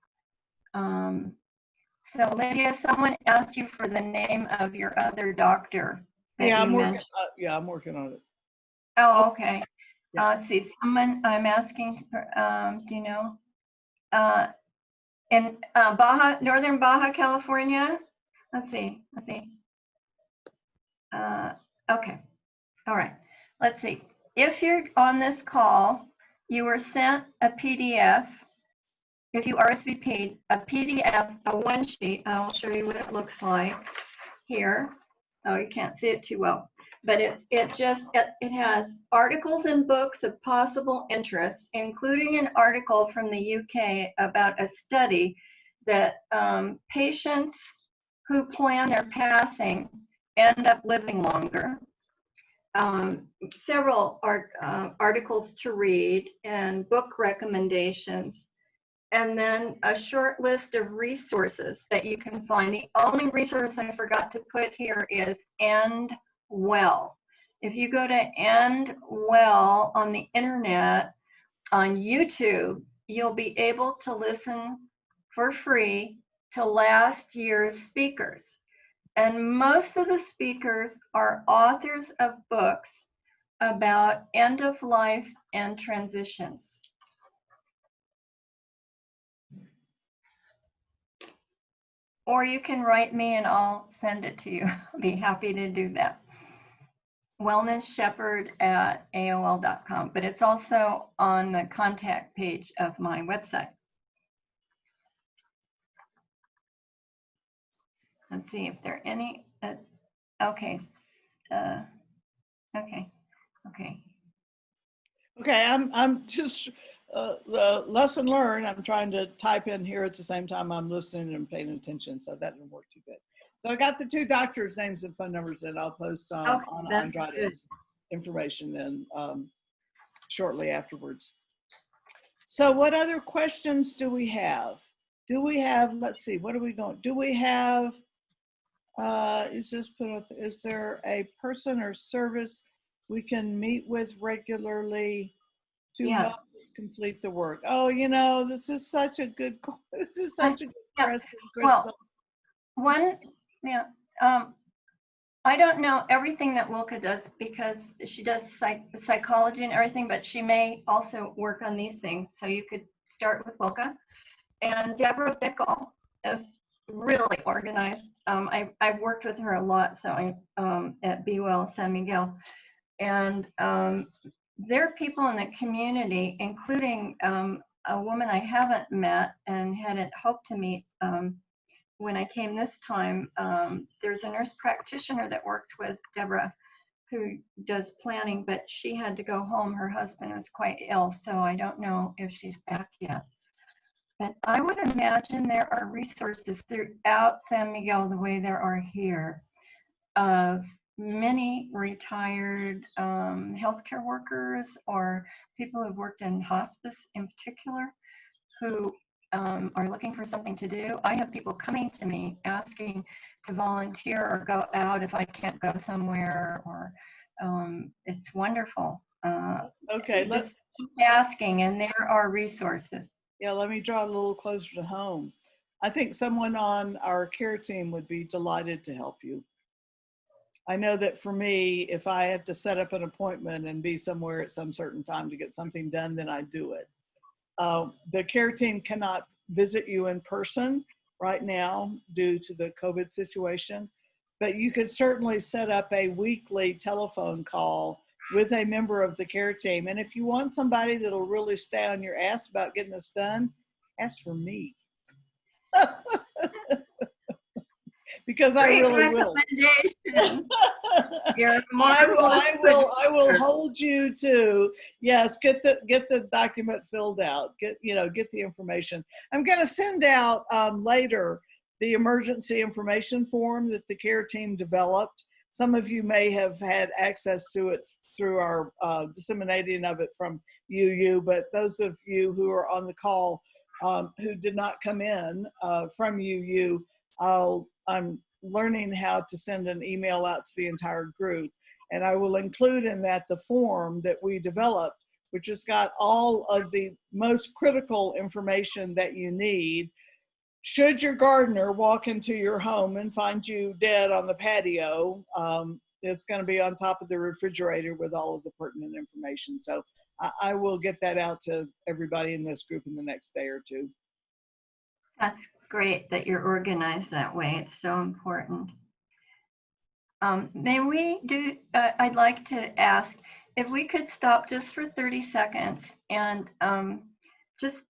So Lydia, someone asked you for the name of your other doctor. Yeah, I'm working on it. Oh, okay. Yeah. Let's see. Someone I'm asking for. Do you know? In northern Baja California. Let's see. Okay. All right. Let's see. If you're on this call, you were sent a PDF. If you RSVP'd, a PDF, a one sheet. I'll show you what it looks like here. Oh, you can't see it too well, but it has articles and books of possible interest, including an article from the UK about a study that patients who plan their passing end up living longer. Several articles to read and book recommendations, and then a short list of resources that you can find. The only resource I forgot to put here is End Well. If you go to End Well on the internet, on YouTube, you'll be able to listen for free to last year's speakers. And most of the speakers are authors of books about end of life and transitions. Or you can write me and I'll send it to you. I'll be happy to do that. wellnessshepherd@aol.com, but it's also on the contact page of my website. Let's see if there are any, okay. Okay, I'm just lesson learned. I'm trying to type in here at the same time I'm listening and paying attention, so that didn't work too good. So I got the two doctors' names and phone numbers that I'll post on Andrade's information and shortly afterwards. So what other questions do we have? Let's see, what are we going? Do we have, is there a person or service we can meet with regularly to help us complete the work? Oh, this is such a good question, Crystal. Well, I don't know everything that Wilka does because she does psychology and everything, but she may also work on these things. So you could start with Wilka. And Deborah Bickle is really organized. I've worked with her a lot, so at Be Well San Miguel. And there are people in the community, including a woman I haven't met and hadn't hoped to meet when I came this time. There's a nurse practitioner that works with Deborah who does planning, but she had to go home. Her husband is quite ill, so I don't know if she's back yet. But I would imagine there are resources throughout San Miguel the way there are here of many retired healthcare workers or people who've worked in hospice in particular who are looking for something to do. I have people coming to me asking to volunteer or go out if I can't go somewhere, or it's wonderful. Okay, just keep asking, and there are resources. yeah, let me draw it a little closer to home. I think someone on our care team would be delighted to help you. I know that for me, if I have to set up an appointment and be somewhere at some certain time to get something done, then I do it. The care team cannot visit you in person right now due to the COVID situation, but you could certainly set up a weekly telephone call with a member of the care team. And if you want somebody that'll really stay on your ass about getting this done, ask for me. Because I Great really will. recommendation. You're a I will producer. hold you to, yes, get the document filled out, get the information. I'm going to send out later the emergency information form that the care team developed. Some of you may have had access to it through our disseminating of it from UU, but those of you who are on the call who did not come in from UU, I'm learning how to send an email out to the entire group. And I will include in that the form that we developed, which has got all of the most critical information that you need. Should your gardener walk into your home and find you dead on the patio, it's going to be on top of the refrigerator with all of the pertinent information. So I will get that out to everybody in this group in the next day or two. That's great that you're organized that way. It's so important. May we do, I'd like to ask if we could stop just for 30 seconds and just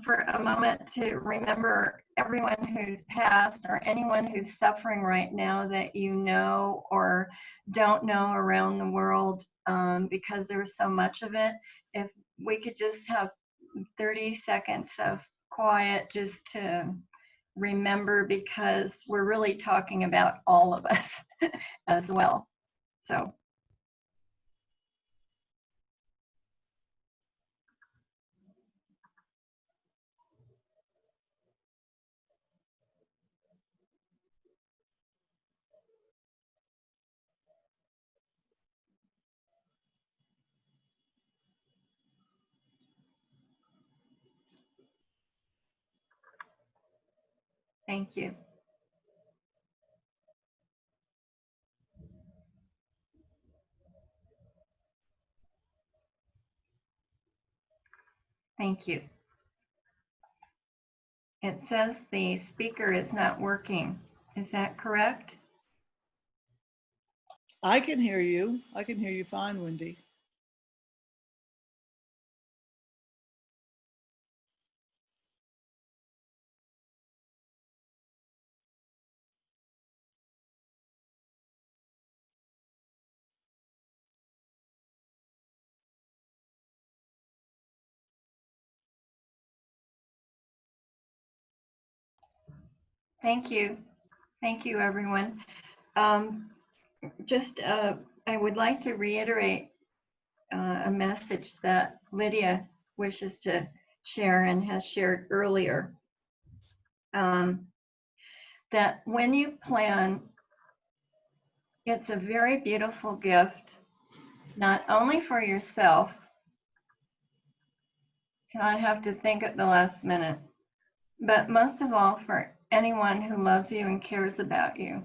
for a moment to remember everyone who's passed or anyone who's suffering right now that you know or don't know around the world, because there's so much of it. If we could just have 30 seconds of quiet just to remember, because we're really talking about all of us as well. So. Thank you. Thank you. It says the speaker is not working. Is that correct? I can hear you. I can hear you fine, Wendy. Thank you. Thank you, everyone. Just, I would like to reiterate a message that Lydia wishes to share and has shared earlier. That when you plan, it's a very beautiful gift, not only for yourself, to not have to think at the last minute, but most of all for anyone who loves you and cares about you.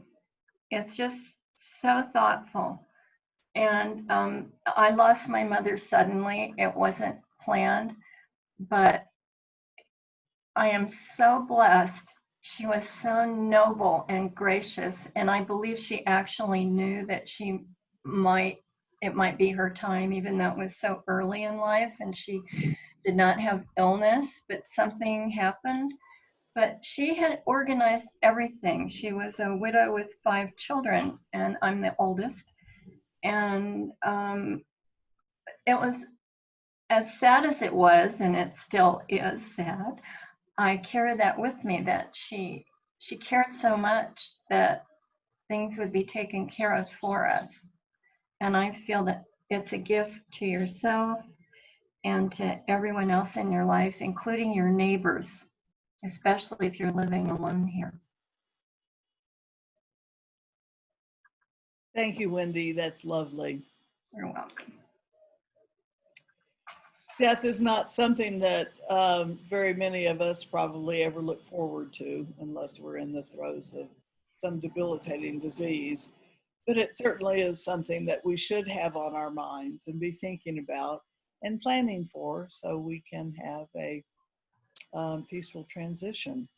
It's just so thoughtful. And I lost my mother suddenly. It wasn't planned, but I am so blessed. She was so noble and gracious, and I believe she actually knew that it might be her time, even though it was so early in life and she did not have illness, but something happened. But she had organized everything. She was a widow with 5 children, and I'm the oldest. And it was as sad as it was, and it still is sad. I carry that with me, that she cared so much that things would be taken care of for us. And I feel that it's a gift to yourself and to everyone else in your life, including your neighbors, especially if you're living alone here. Thank you, Wendy. That's lovely. You're welcome. Death is not something that very many of us probably ever look forward to unless we're in the throes of some debilitating disease. But it certainly is something that we should have on our minds and be thinking about and planning for so we can have a peaceful transition.